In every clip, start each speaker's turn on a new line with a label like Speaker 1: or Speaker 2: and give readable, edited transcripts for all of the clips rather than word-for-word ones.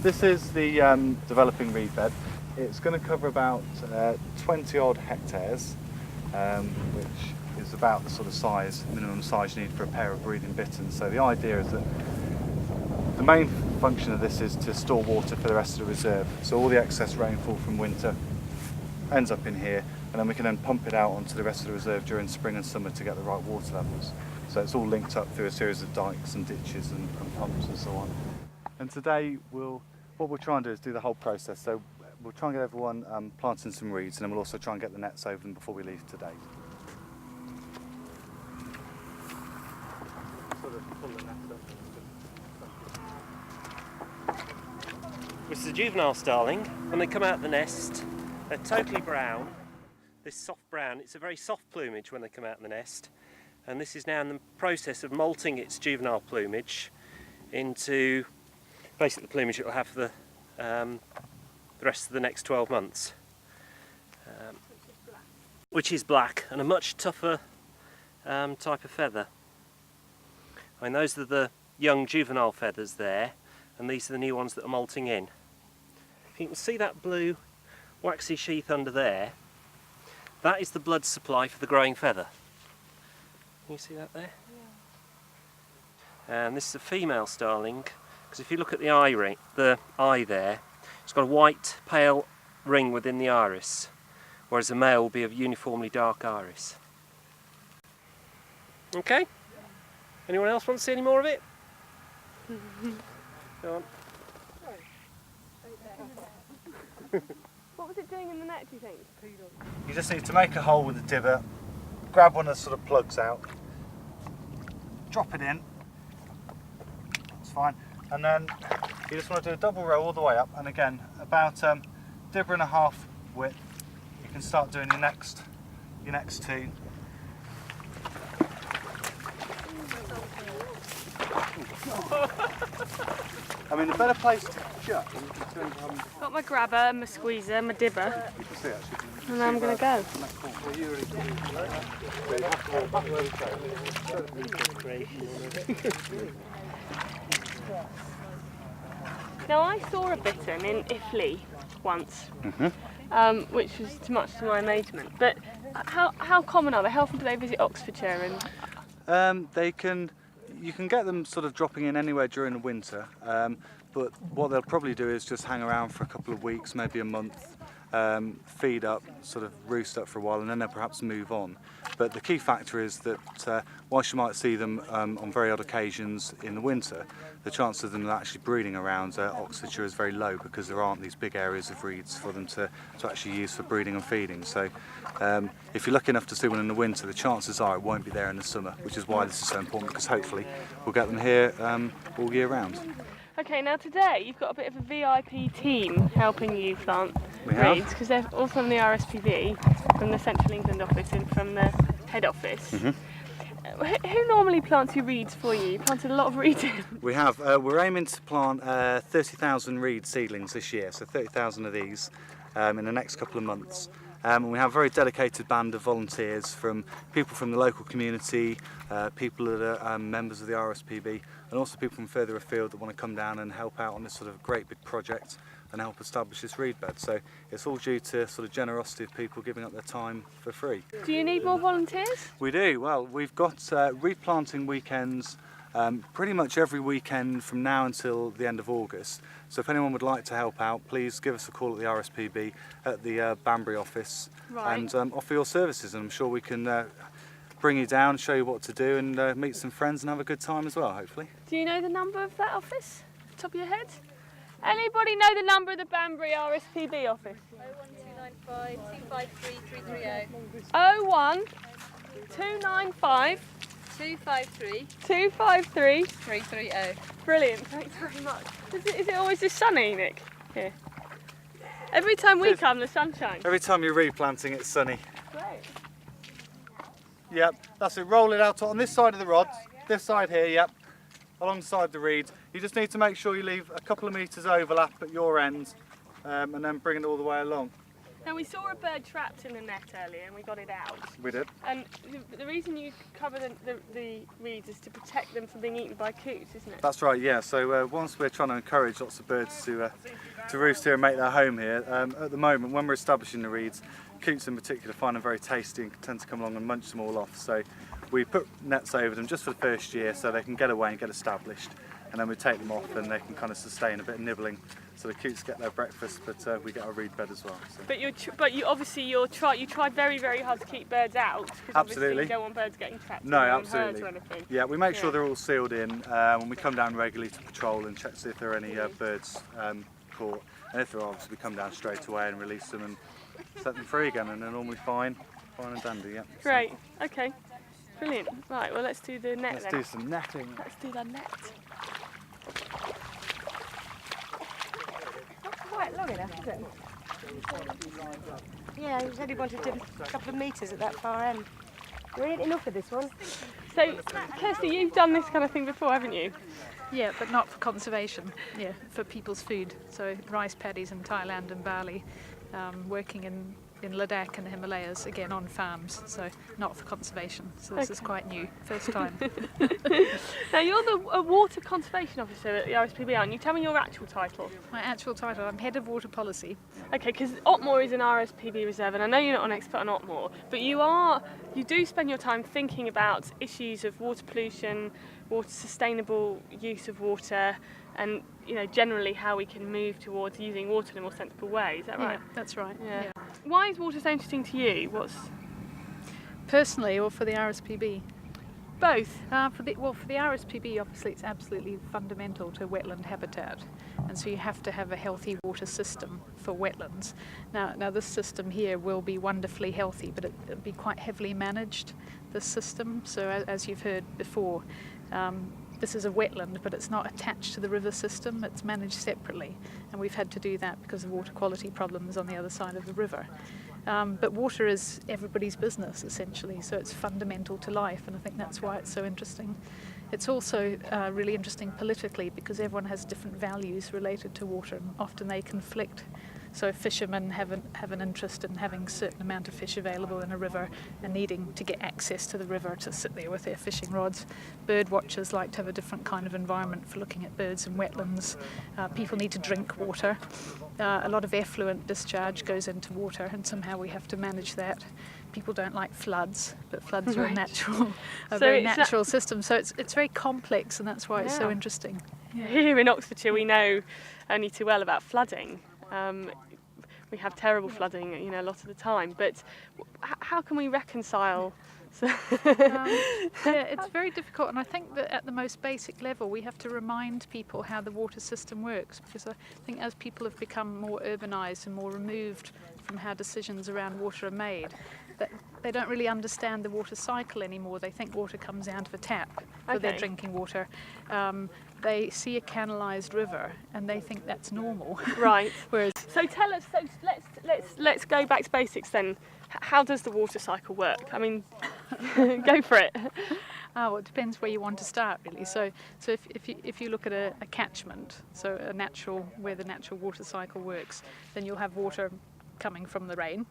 Speaker 1: This is the developing reed bed. It's going to cover about 20 odd hectares, which is about the sort of size, minimum size you need for a pair of breeding bittern. So the idea is that the main function of this is to store water for the rest of the reserve. So all the excess rainfall from winter ends up in here, and then we can then pump it out onto the rest of the reserve during spring and summer to get the right water levels. So it's all linked up through a series of dikes and ditches and pumps and so on. And today what we'll try and do is do the whole process. So we'll try and get everyone planting some reeds, and then we'll also try and get the nets over them before we leave today. Sort of pull the nets up.
Speaker 2: This is a juvenile starling. When they come out of the nest, they're totally brown. This soft brown, it's a very soft plumage when they come out of the nest. And this is now in the process of molting its juvenile plumage into basically the plumage it will have for the rest of the next 12 months. Which is black and a much tougher type of feather. I mean, those are the young juvenile feathers there, and these are the new ones that are molting in. If you can see that blue waxy sheath under there, that is the blood supply for the growing feather. Can you see that there? Yeah. And this is a female starling, because if you look at the eye there, it's got a white pale ring within the iris, whereas the male will be of uniformly dark iris. Okay? Anyone else want to see any more of it? Go on.
Speaker 3: What was it doing in the net, do you think?
Speaker 1: You just need to make a hole with a divot, grab one of the sort of plugs out, drop it in, that's fine, and then you just want to do a double row all the way up, and again, about dibber and a half width, you can start doing your next two. I mean, a better place to shut.
Speaker 3: Got my grabber, my squeezer, my dibber, and I'm going to go. Now, I saw a bittern in Italy once, which was much to my amazement. But how common are they? How often do they visit Oxfordshire? And
Speaker 1: You can get them sort of dropping in anywhere during the winter, but what they'll probably do is just hang around for a couple of weeks, maybe a month, feed up, sort of roost up for a while, and then they'll perhaps move on. But the key factor is that whilst you might see them on very odd occasions in the winter, the chance of them actually breeding around Oxfordshire is very low, because there aren't these big areas of reeds for them to actually use for breeding and feeding. So if you're lucky enough to see one in the winter, the chances are it won't be there in the summer, which is why this is so important, because hopefully we'll get them here all year round.
Speaker 3: Okay, now today you've got a bit of a VIP team helping you plant reeds, because they're all from the RSPB, from the Central England office and from the head office. Who normally plants your reeds for you? You planted a lot of reeds in.
Speaker 1: We have. We're aiming to plant 30,000 reed seedlings this year, so 30,000 of these in the next couple of months. And we have a very dedicated band of volunteers, from people from the local community, people that are members of the RSPB, and also people from further afield that want to come down and help out on this sort of great big project and help establish this reed bed. So it's all due to sort of generosity of people giving up their time for free.
Speaker 3: Do you need more volunteers?
Speaker 1: We do. Well, we've got reed planting weekends pretty much every weekend from now until the end of August. So if anyone would like to help out, please give us a call at the RSPB at the Banbury office, and offer your services, and I'm sure we can bring you down, show you what to do, and meet some friends and have a good time as well, hopefully.
Speaker 3: Do you know the number of that office, top of your head? Anybody know the number of the Banbury RSPB office?
Speaker 4: 01295 253 330.
Speaker 3: 01295
Speaker 4: 253
Speaker 3: 253
Speaker 4: 330.
Speaker 3: Brilliant, thanks very much. Is it always this sunny, Nick? Here. Every time we come, the sun shines.
Speaker 1: Every time you're replanting, it's sunny.
Speaker 3: Great.
Speaker 1: Yep, that's it. Roll it out on this side of the rods, this side here, yep, alongside the reeds. You just need to make sure you leave a couple of metres overlap at your end, and then bring it all the way along.
Speaker 3: Now we saw a bird trapped in the net earlier and we got it out.
Speaker 1: We did.
Speaker 3: And the reason you cover the reeds is to protect them from being eaten by coots, isn't it?
Speaker 1: That's right, yeah. So once we're trying to encourage lots of birds to roost here and make their home here, at the moment when we're establishing the reeds, coots in particular find them very tasty and tend to come along and munch them all off. So we put nets over them just for the first year so they can get away and get established, and then we take them off and they can kind of sustain a bit of nibbling. So the coots get their breakfast, but we get our reed bed as well. So.
Speaker 3: But you obviously you tried very, very hard to keep birds out, because obviously you don't want birds getting trapped.
Speaker 1: No,
Speaker 3: in
Speaker 1: absolutely.
Speaker 3: herds or anything.
Speaker 1: Yeah, we make sure they're all sealed in when we come down regularly to patrol and check to see if there are any birds caught. And if there are, obviously we come down straight away and release them and set them free again, and they're normally fine and dandy. Yeah.
Speaker 3: Great. Okay. Brilliant. Right. Well, let's do the net
Speaker 1: Let's
Speaker 3: then.
Speaker 1: do some netting.
Speaker 3: Let's do the net.
Speaker 5: Quite long enough, isn't it? Yeah, he said he wanted a couple of metres at that far end. There ain't enough of this one.
Speaker 3: So, Kirsty, you've done this kind of thing before, haven't you?
Speaker 6: Yeah, but not for conservation. Yeah, for people's food. So rice paddies in Thailand and Bali, working in Ladakh and the Himalayas, again on farms. So not for conservation. So this is quite new, first time.
Speaker 3: Now you're the water conservation officer at the RSPB, aren't you? Tell me your actual title.
Speaker 6: My actual title, I'm head of water policy.
Speaker 3: Okay, because Otmore is an RSPB reserve, and I know you're not an expert on Otmore, but you do spend your time thinking about issues of water pollution, water sustainable use of water, and generally how we can move towards using water in a more sensible way. Is that right?
Speaker 6: Yeah, that's right.
Speaker 3: Yeah. Why is water so interesting to you?
Speaker 6: Personally, or for the RSPB?
Speaker 3: Both.
Speaker 6: For the RSPB, obviously, it's absolutely fundamental to wetland habitat, and so you have to have a healthy water system for wetlands. Now this system here will be wonderfully healthy, but it'll be quite heavily managed, this system. So as you've heard before, this is a wetland, but it's not attached to the river system. It's managed separately, and we've had to do that because of water quality problems on the other side of the river. But water is everybody's business, essentially, so it's fundamental to life, and I think that's why it's so interesting. It's also really interesting politically because everyone has different values related to water, and often they conflict. So fishermen have an interest in having a certain amount of fish available in a river and needing to get access to the river to sit there with their fishing rods. Bird watchers like to have a different kind of environment for looking at birds in wetlands. People need to drink water. A lot of effluent discharge goes into water, and somehow we have to manage that. People don't like floods, but floods are a very natural system. So it's very complex, and that's why it's so interesting.
Speaker 3: Here in Oxfordshire, we know only too well about flooding. We have terrible flooding, a lot of the time. But how can we reconcile?
Speaker 6: It's very difficult, and I think that at the most basic level we have to remind people how the water system works, because I think as people have become more urbanised and more removed from how decisions around water are made, that they don't really understand the water cycle anymore. They think water comes out of a tap for their drinking water. They see a canalised river and they think that's normal.
Speaker 3: Right.
Speaker 6: Whereas,
Speaker 3: so tell us. So let's go back to basics then. How does the water cycle work? I mean, go for it.
Speaker 6: well, it depends where you want to start, really. So if you look at a catchment, so where the natural water cycle works, then you'll have water coming from the rain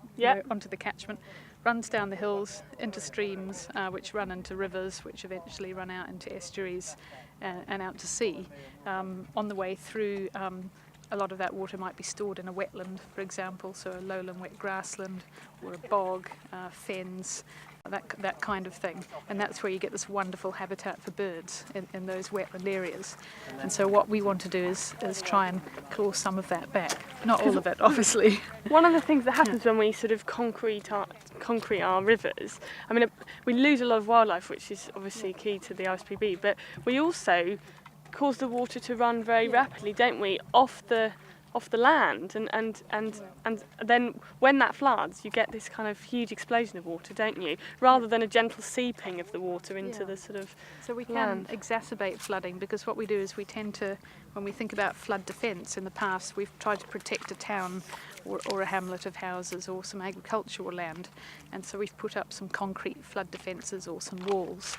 Speaker 6: onto the catchment, runs down the hills into streams, which run into rivers, which eventually run out into estuaries and out to sea. On the way through, a lot of that water might be stored in a wetland, for example, so a lowland wet grassland or a bog, fens, that kind of thing. And that's where you get this wonderful habitat for birds in those wetland areas. And so what we want to do is try and claw some of that back. Not all of it, obviously.
Speaker 3: One of the things that happens when we sort of concrete our rivers, I mean, we lose a lot of wildlife, which is obviously key to the RSPB, but we also cause the water to run very rapidly, don't we, off the land, and then when that floods, you get this kind of huge explosion of water, don't you? Rather than a gentle seeping of the water into the sort of
Speaker 6: So we can
Speaker 3: land.
Speaker 6: exacerbate flooding, because what we do is we tend to, when we think about flood defence in the past, we've tried to protect a town or a hamlet of houses or some agricultural land, and so we've put up some concrete flood defences or some walls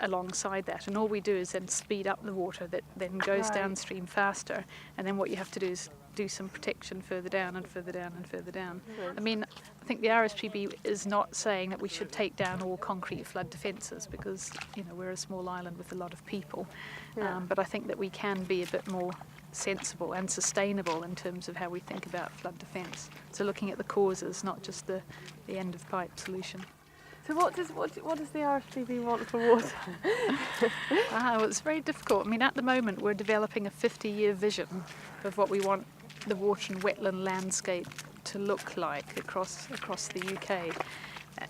Speaker 6: alongside that, and all we do is then speed up the water that then goes downstream faster, and then what you have to do is do some protection further down and further down and further down. I mean, I think the RSPB is not saying that we should take down all concrete flood defences, because we're a small island with a lot of people, but I think that we can be a bit more sensible and sustainable in terms of how we think about flood defence. So looking at the causes, not just the end of pipe solution.
Speaker 3: So what does the RSPB want for water?
Speaker 6: Well, it's very difficult. I mean, at the moment we're developing a 50-year vision of what we want the water and wetland landscape to look like across the UK.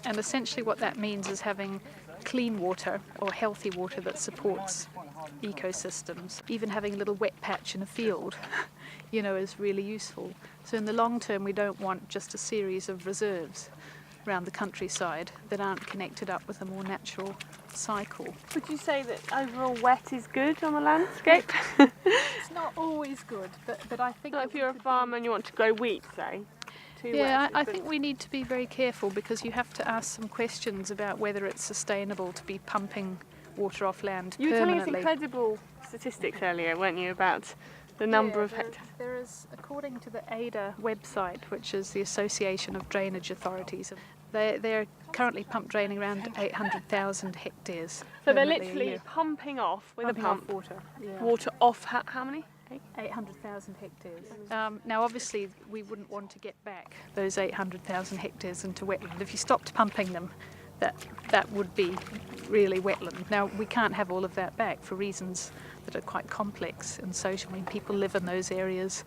Speaker 6: And essentially what that means is having clean water or healthy water that supports ecosystems. Even having a little wet patch in a field, is really useful. So in the long term we don't want just a series of reserves around the countryside that aren't connected up with a more natural cycle.
Speaker 3: Would you say that overall wet is good on the landscape?
Speaker 6: It's not always good, but I think...
Speaker 3: Not if you're a farmer and you want to grow wheat, say.
Speaker 6: Yeah, I think we need to be very careful, because you have to ask some questions about whether it's sustainable to be pumping water off land
Speaker 3: You were telling us
Speaker 6: permanently.
Speaker 3: incredible statistics earlier, weren't you, about the number of hectares?
Speaker 6: There is, according to the ADA website, which is the Association of Drainage Authorities, they're currently pump draining around 800,000 hectares.
Speaker 3: So they're
Speaker 6: permanently a
Speaker 3: literally
Speaker 6: year.
Speaker 3: pumping off with
Speaker 6: Pumping
Speaker 3: a pump
Speaker 6: off water. Yeah.
Speaker 3: water off how many?
Speaker 6: 800,000 hectares. Now obviously we wouldn't want to get back those 800,000 hectares into wetland. If you stopped pumping them, that would be really wetland. Now we can't have all of that back for reasons that are quite complex and social. I mean, people live in those areas.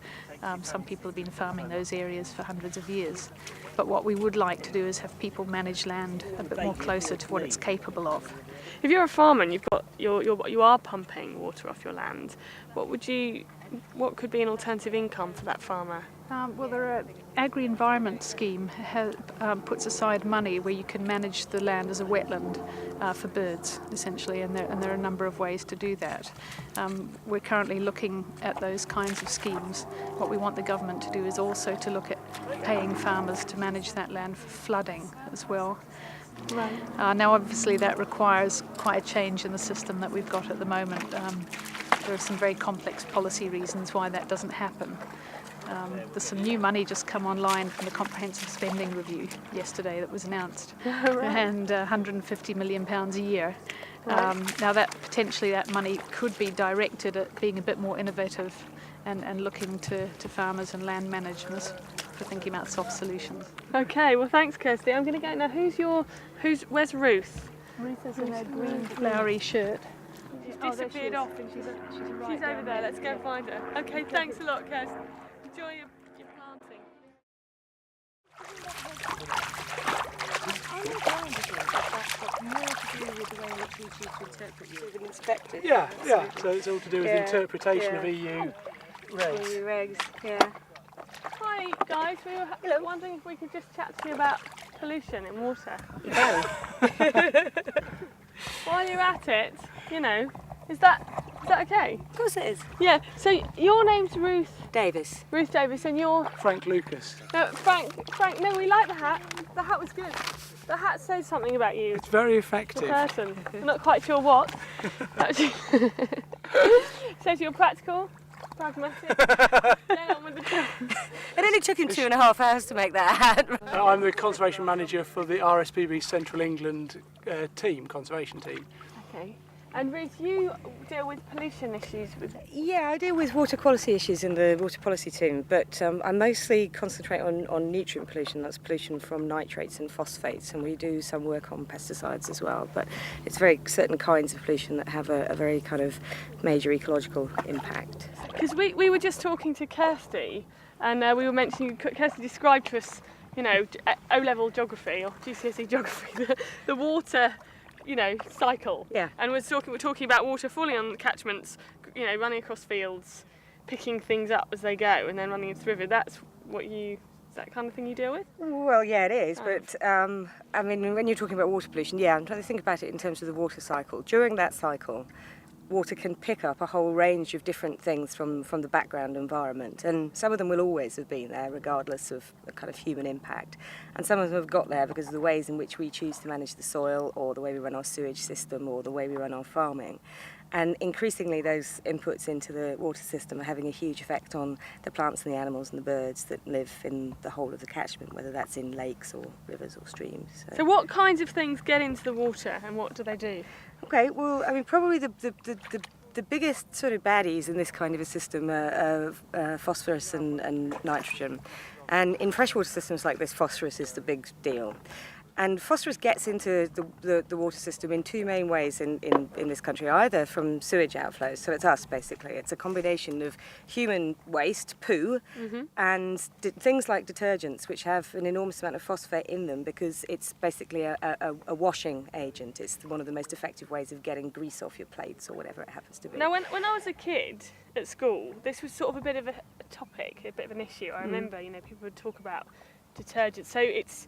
Speaker 6: Some people have been farming those areas for hundreds of years. But what we would like to do is have people manage land a bit more closer to what it's capable of.
Speaker 3: If you're a farmer and you are pumping water off your land, what could be an alternative income for that farmer?
Speaker 6: Well, the agri-environment scheme puts aside money where you can manage the land as a wetland for birds, essentially, and there are a number of ways to do that. We're currently looking at those kinds of schemes. What we want the government to do is also to look at paying farmers to manage that land for flooding as well.
Speaker 3: Right.
Speaker 6: Now, obviously, that requires quite a change in the system that we've got at the moment. There are some very complex policy reasons why that doesn't happen. There's some new money just come online from the Comprehensive Spending Review yesterday that was announced, and £150 million a year. Now that potentially that money could be directed at being a bit more innovative and looking to farmers and land managers for thinking about soft solutions.
Speaker 3: Okay, well thanks Kirsty. I'm going to go now. Where's Ruth?
Speaker 6: Ruth is in a green flowery shirt.
Speaker 3: She's disappeared off and she's over there. Let's go find her. Okay, thanks a lot Kirsty. Enjoy your planting.
Speaker 5: I'm not going to do it, but that's got more to do with the way in which we choose to interpret you. Been inspected.
Speaker 7: Yeah. So it's all to do with interpretation of EU regs.
Speaker 5: EU regs, yeah.
Speaker 3: Hi guys, we were wondering if we could just chat to you about pollution in water. While you're at it, is that okay?
Speaker 5: Of course it is.
Speaker 3: Yeah, so your name's Ruth
Speaker 5: Davis.
Speaker 3: Ruth Davis and you're...
Speaker 7: Frank Lucas.
Speaker 3: No, Frank, no, we like the hat. The hat was good. The hat says something about you,
Speaker 7: It's very
Speaker 3: the
Speaker 7: effective.
Speaker 3: person. I'm not quite sure what. Actually. Says you're practical, pragmatic. Get on with the job.
Speaker 5: It only took him 2.5 hours to make that hat.
Speaker 7: I'm the conservation manager for the RSPB Central England conservation team.
Speaker 3: Okay. And Ruth, you deal with pollution issues with...
Speaker 5: Yeah, I deal with water quality issues in the water policy team, but I mostly concentrate on nutrient pollution. That's pollution from nitrates and phosphates, and we do some work on pesticides as well. But it's very certain kinds of pollution that have a very kind of major ecological impact.
Speaker 3: Because we were just talking to Kirsty, and we were mentioning, Kirsty described to us, O-level geography or GCSE geography, the water, cycle.
Speaker 5: Yeah.
Speaker 3: And we're talking about water falling on catchments, running across fields, picking things up as they go, and then running into the river. Is that kind of thing you deal with?
Speaker 5: Well, yeah, it is, but I mean, when you're talking about water pollution, I'm trying to think about it in terms of the water cycle. During that cycle, water can pick up a whole range of different things from the background environment, and some of them will always have been there regardless of the kind of human impact, and some of them have got there because of the ways in which we choose to manage the soil, or the way we run our sewage system, or the way we run our farming. And increasingly those inputs into the water system are having a huge effect on the plants and the animals and the birds that live in the whole of the catchment, whether that's in lakes or rivers or streams.
Speaker 3: So what kinds of things get into the water and what do they do?
Speaker 5: Okay, well, I mean, probably the biggest sort of baddies in this kind of a system are phosphorus and nitrogen. And in freshwater systems like this, phosphorus is the big deal. And phosphorus gets into the water system in two main ways in this country, either from sewage outflows, so it's us basically. It's a combination of human waste, poo, and things like detergents, which have an enormous amount of phosphate in them because it's basically a washing agent. It's one of the most effective ways of getting grease off your plates or whatever it happens to be.
Speaker 3: Now, when I was a kid at school, this was sort of a bit of a topic, a bit of an issue. I remember, people would talk about detergents. So it's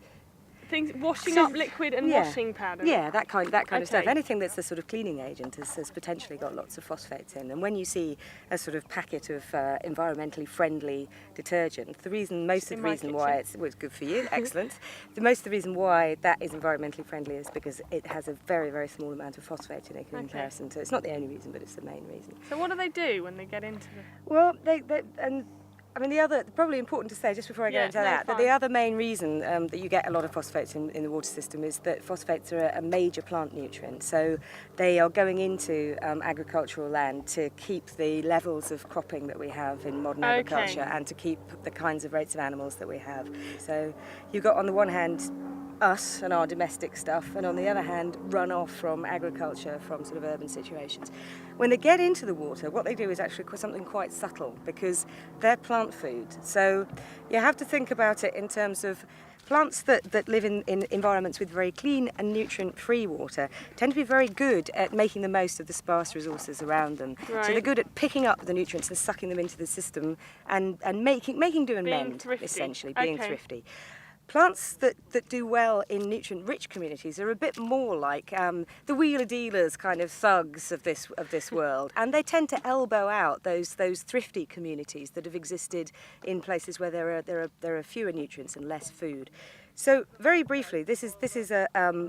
Speaker 3: things washing up liquid and washing powder.
Speaker 5: Yeah, that kind of stuff.
Speaker 3: Okay.
Speaker 5: Anything that's a sort of cleaning agent has potentially got lots of phosphates in. And when you see a sort of packet of environmentally friendly detergent, most of the reason why it's good for you, excellent. Most of the reason why that is environmentally friendly is because it has a very, very small amount of phosphate in it in comparison to. It's not the only reason, but it's the main reason.
Speaker 3: So what do they do when they get into the?
Speaker 5: Well, probably important to say just before I go into that the other main reason that you get a lot of phosphates in the water system is that phosphates are a major plant nutrient. So they are going into agricultural land to keep the levels of cropping that we have in modern agriculture and to keep the kinds of rates of animals that we have. So you've got on the one hand us and our domestic stuff, and on the other hand runoff from agriculture, from sort of urban situations. When they get into the water, what they do is actually something quite subtle because they're plant food. So you have to think about it in terms of plants that live in environments with very clean and nutrient-free water tend to be very good at making the most of the sparse resources around them.
Speaker 3: Right.
Speaker 5: So they're good at picking up the nutrients and sucking them into the system and making do and
Speaker 3: Being
Speaker 5: mend,
Speaker 3: thrifty.
Speaker 5: essentially, being
Speaker 3: Okay.
Speaker 5: thrifty. Plants that do well in nutrient-rich communities are a bit more like the wheeler dealers, kind of thugs of this world, and they tend to elbow out those thrifty communities that have existed in places where there are fewer nutrients and less food. So very briefly, this is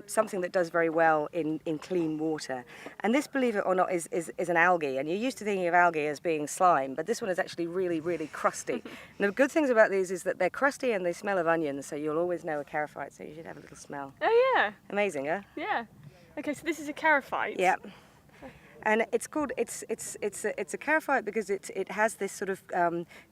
Speaker 5: something that does very well in clean water, and this, believe it or not, is an algae. And you're used to thinking of algae as being slime, but this one is actually really, really crusty. And the good things about these is that they're crusty and they smell of onions, so you'll always know a charophyte. So you should have a little smell.
Speaker 3: Oh yeah.
Speaker 5: Amazing, huh?
Speaker 3: Yeah. Okay, so this is a charophyte.
Speaker 5: Yeah. And it's called it's a charophyte because it has this sort of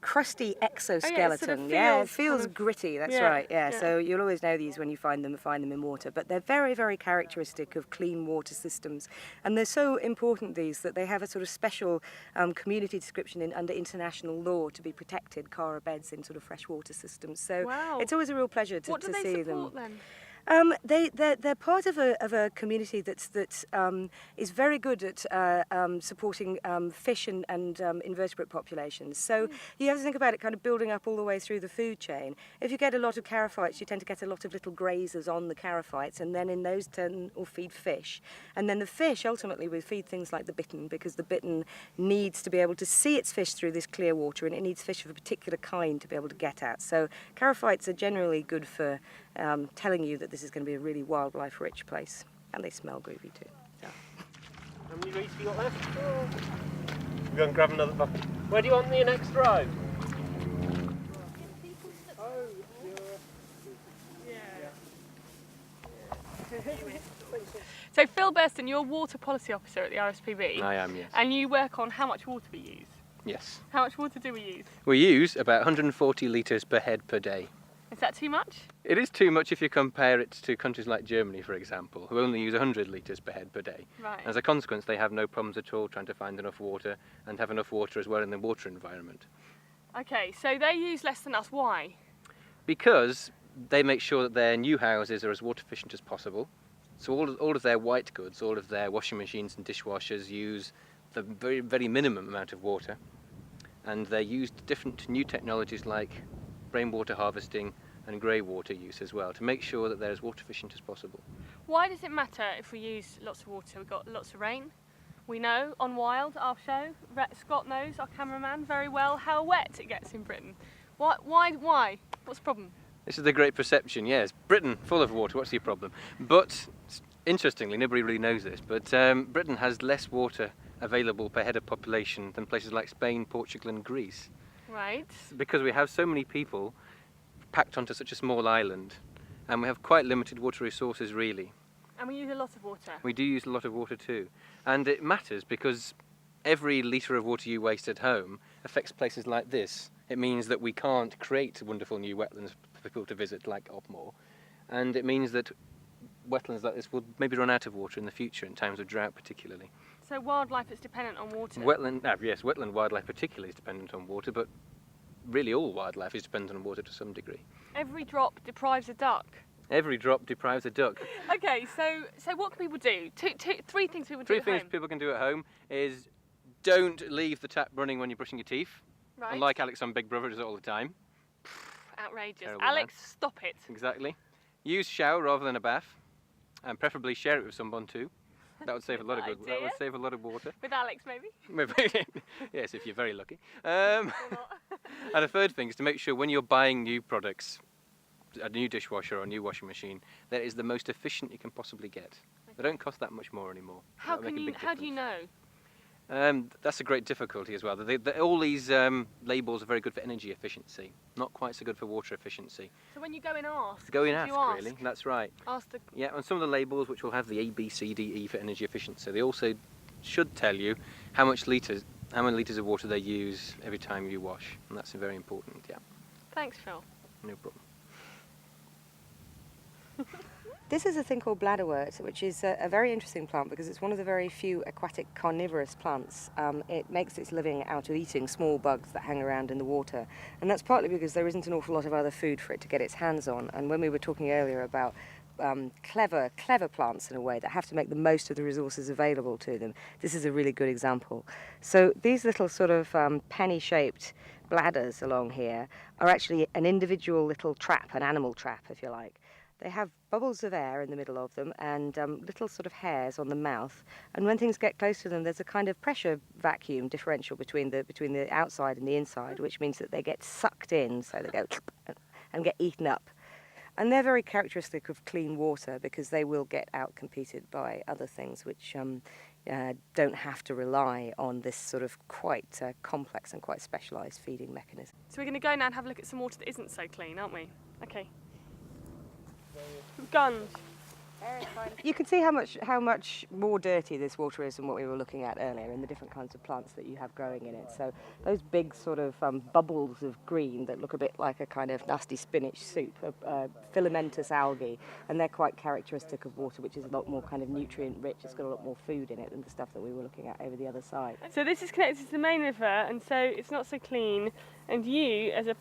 Speaker 5: crusty exoskeleton.
Speaker 3: It
Speaker 5: feels
Speaker 3: kind of
Speaker 5: gritty. That's
Speaker 3: yeah,
Speaker 5: right. Yeah.
Speaker 3: yeah.
Speaker 5: So you'll always know these when you find them in water. But they're very, very characteristic of clean water systems, and they're so important that they have a sort of special community description under international law to be protected chara beds in sort of freshwater systems. So
Speaker 3: Wow.
Speaker 5: it's always a real pleasure to
Speaker 3: What do they
Speaker 5: see
Speaker 3: support
Speaker 5: them.
Speaker 3: then?
Speaker 5: They're part of a community that is very good at supporting fish and invertebrate populations. So you have to think about it kind of building up all the way through the food chain. If you get a lot of charophytes, you tend to get a lot of little grazers on the charophytes, and then in those turn will feed fish. And then the fish ultimately will feed things like the bittern, because the bittern needs to be able to see its fish through this clear water, and it needs fish of a particular kind to be able to get at. So charophytes are generally good for telling you that this is going to be a really wildlife-rich place, and they smell groovy too. So.
Speaker 2: How many reeds have you got left? We'll go and grab another bucket. Where do you want the next row?
Speaker 3: So Phil Burston, you're water policy officer at the RSPB.
Speaker 8: I am, yes.
Speaker 3: And you work on how much water we use.
Speaker 8: Yes.
Speaker 3: How much water do we use?
Speaker 8: We use about 140 litres per head per day.
Speaker 3: Is that too much?
Speaker 8: It is too much if you compare it to countries like Germany, for example, who only use 100 litres per head per day.
Speaker 3: Right.
Speaker 8: As a consequence, they have no problems at all trying to find enough water and have enough water as well in the water environment.
Speaker 3: Okay, so they use less than us. Why?
Speaker 8: Because they make sure that their new houses are as water efficient as possible. So all of their white goods, all of their washing machines and dishwashers use the very, very minimum amount of water. And they used different new technologies like rainwater harvesting and grey water use as well to make sure that they're as water efficient as possible.
Speaker 3: Why does it matter if we use lots of water? We've got lots of rain. We know on Wild, our show, Scott knows, our cameraman, very well how wet it gets in Britain. Why? What's the problem?
Speaker 8: This is the great perception, yes. Britain, full of water, what's your problem? But interestingly, nobody really knows this, but Britain has less water available per head of population than places like Spain, Portugal and Greece.
Speaker 3: Right.
Speaker 8: Because we have so many people packed onto such a small island, and we have quite limited water resources really.
Speaker 3: And we use a lot of water.
Speaker 8: We do use a lot of water too. And it matters because every litre of water you waste at home affects places like this. It means that we can't create wonderful new wetlands for people to visit like Opmore. And it means that wetlands like this will maybe run out of water in the future, in times of drought particularly.
Speaker 3: So wildlife is dependent on water.
Speaker 8: Wetland wildlife particularly is dependent on water, but really all wildlife is dependent on water to some degree.
Speaker 3: Every drop deprives a duck.
Speaker 8: Every drop deprives a duck.
Speaker 3: Okay, so what can people do? Three things people do
Speaker 8: Three
Speaker 3: at
Speaker 8: things
Speaker 3: home.
Speaker 8: people can do at home is don't leave the tap running when you're brushing your teeth.
Speaker 3: Right.
Speaker 8: Unlike Alex on Big Brother does it all the time.
Speaker 3: Outrageous.
Speaker 8: Terrible
Speaker 3: Alex, stop it.
Speaker 8: Exactly. Use shower rather than a bath, and preferably share it with someone too. That would save a lot of good. That would
Speaker 3: idea.
Speaker 8: save a lot of water.
Speaker 3: With Alex, maybe?
Speaker 8: Yes, if you're very lucky. And a third thing is to make sure when you're buying new products, a new dishwasher or a new washing machine, that is the most efficient you can possibly get. They don't cost that much more anymore.
Speaker 3: How
Speaker 8: That'll make a big
Speaker 3: do you
Speaker 8: difference.
Speaker 3: know?
Speaker 8: That's a great difficulty as well. All these labels are very good for energy efficiency, not quite so good for water efficiency.
Speaker 3: So when you go and ask,
Speaker 8: Go and
Speaker 3: if
Speaker 8: ask,
Speaker 3: you ask,
Speaker 8: really. That's right.
Speaker 3: ask the
Speaker 8: Yeah, on some of the labels which will have the A, B, C, D, E for energy efficiency, they also should tell you how many litres of water they use every time you wash, and that's very important. Yeah,
Speaker 3: Thanks, Phil.
Speaker 8: no problem.
Speaker 5: This is a thing called bladderwort, which is a very interesting plant because it's one of the very few aquatic carnivorous plants. It makes its living out of eating small bugs that hang around in the water, and that's partly because there isn't an awful lot of other food for it to get its hands on. And when we were talking earlier about clever plants in a way that have to make the most of the resources available to them, this is a really good example. So these little sort of penny-shaped bladders along here are actually an individual little trap, an animal trap, if you like. They have bubbles of air in the middle of them and little sort of hairs on the mouth. And when things get close to them, there's a kind of pressure vacuum differential between the outside and the inside, which means that they get sucked in, so they go and get eaten up. And they're very characteristic of clean water because they will get outcompeted by other things which don't have to rely on this sort of quite complex and quite specialised feeding mechanism.
Speaker 3: So we're going to go now and have a look at some water that isn't so clean, aren't we? Okay. Guns.
Speaker 5: You can see how much more dirty this water is than what we were looking at earlier in the different kinds of plants that you have growing in it. So those big sort of bubbles of green that look a bit like a kind of nasty spinach soup, filamentous algae, and they're quite characteristic of water, which is a lot more kind of nutrient rich. It's got a lot more food in it than the stuff that we were looking at over the other side.
Speaker 3: So this is connected to the main river, and so it's not so clean. And you, as a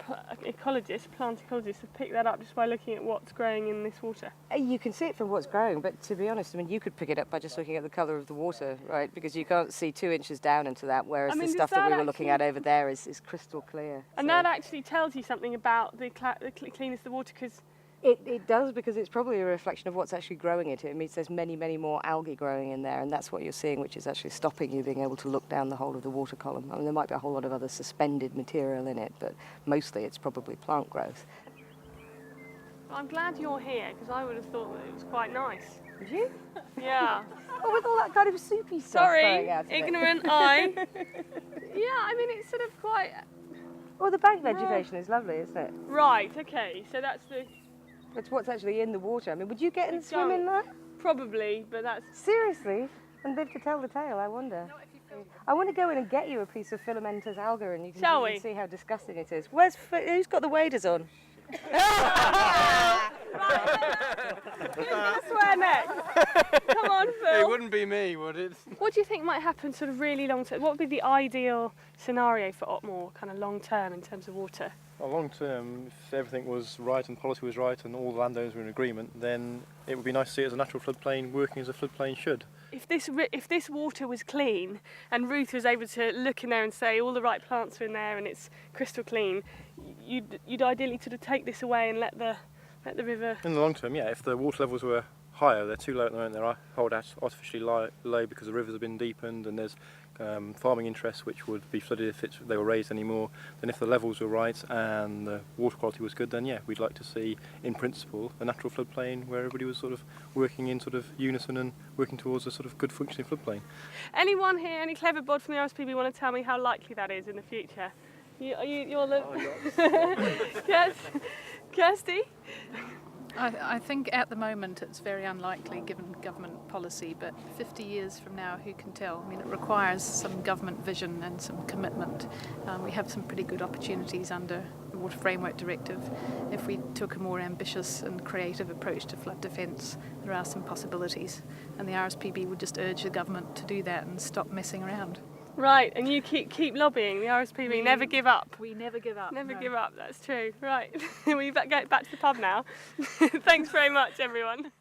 Speaker 3: ecologist, plant ecologist, have picked that up just by looking at what's growing in this water.
Speaker 5: You can see it from what's growing, but to be honest, I mean, you could pick it up by just looking at the colour of the water, right? Because you can't see 2 inches down into that, whereas the stuff that we were looking at over there is crystal clear.
Speaker 3: And that actually tells you something about the cleanness of the water, because
Speaker 5: It does, because it's probably a reflection of what's actually growing it. It means there's many, many more algae growing in there, and that's what you're seeing, which is actually stopping you being able to look down the whole of the water column. I mean, there might be a whole lot of other suspended material in it, but mostly it's probably plant growth.
Speaker 3: I'm glad you're here, because I would have thought that it was quite nice.
Speaker 5: Would you?
Speaker 3: Yeah.
Speaker 5: Oh, with all that kind of soupy stuff
Speaker 3: Sorry,
Speaker 5: going out of it.
Speaker 3: ignorant eye. Yeah, I mean, it's sort of quite...
Speaker 5: Well, the bank vegetation is lovely, isn't it?
Speaker 3: Right, okay, so that's the...
Speaker 5: It's what's actually in the water. I mean, would you get and swim in that?
Speaker 3: Probably, but that's...
Speaker 5: Seriously? And live to tell the tale, I wonder. I want to go in and get you a piece of filamentous alga and you can see how disgusting it is. Who's got the waders on? Who's going to swear next?
Speaker 3: Come on, Phil.
Speaker 7: It wouldn't be me, would it?
Speaker 3: What do you think might happen sort of really long term? What would be the ideal scenario for Otmore, kind of long term in terms of water?
Speaker 9: Well, long term, if everything was right and policy was right and all the landowners were in agreement, then it would be nice to see it as a natural floodplain working as a floodplain should.
Speaker 3: If this water was clean and Ruth was able to look in there and say all the right plants are in there and it's crystal clean, you'd ideally sort of take this away and let the river...
Speaker 9: In the long term, yeah, if the water levels were higher, they're too low at the moment, they're held artificially low because the rivers have been deepened and there's farming interests which would be flooded if they were raised anymore. Then if the levels were right and the water quality was good, then yeah, we'd like to see, in principle, a natural floodplain where everybody was sort of working in sort of unison and working towards a sort of good functioning floodplain.
Speaker 3: Anyone here, any clever bod from the RSPB want to tell me how likely that is in the future? You're the... Yes. Kirsty?
Speaker 6: I think at the moment it's very unlikely given government policy, but 50 years from now, who can tell? I mean, it requires some government vision and some commitment. We have some pretty good opportunities under the Water Framework Directive. If we took a more ambitious and creative approach to flood defence, there are some possibilities, and the RSPB would just urge the government to do that and stop messing around.
Speaker 3: Right, and you keep lobbying, the RSPB, never give up.
Speaker 6: We never give up.
Speaker 3: Never
Speaker 6: no.
Speaker 3: give up, that's true. Right, we get back to the pub now. Thanks very much, everyone.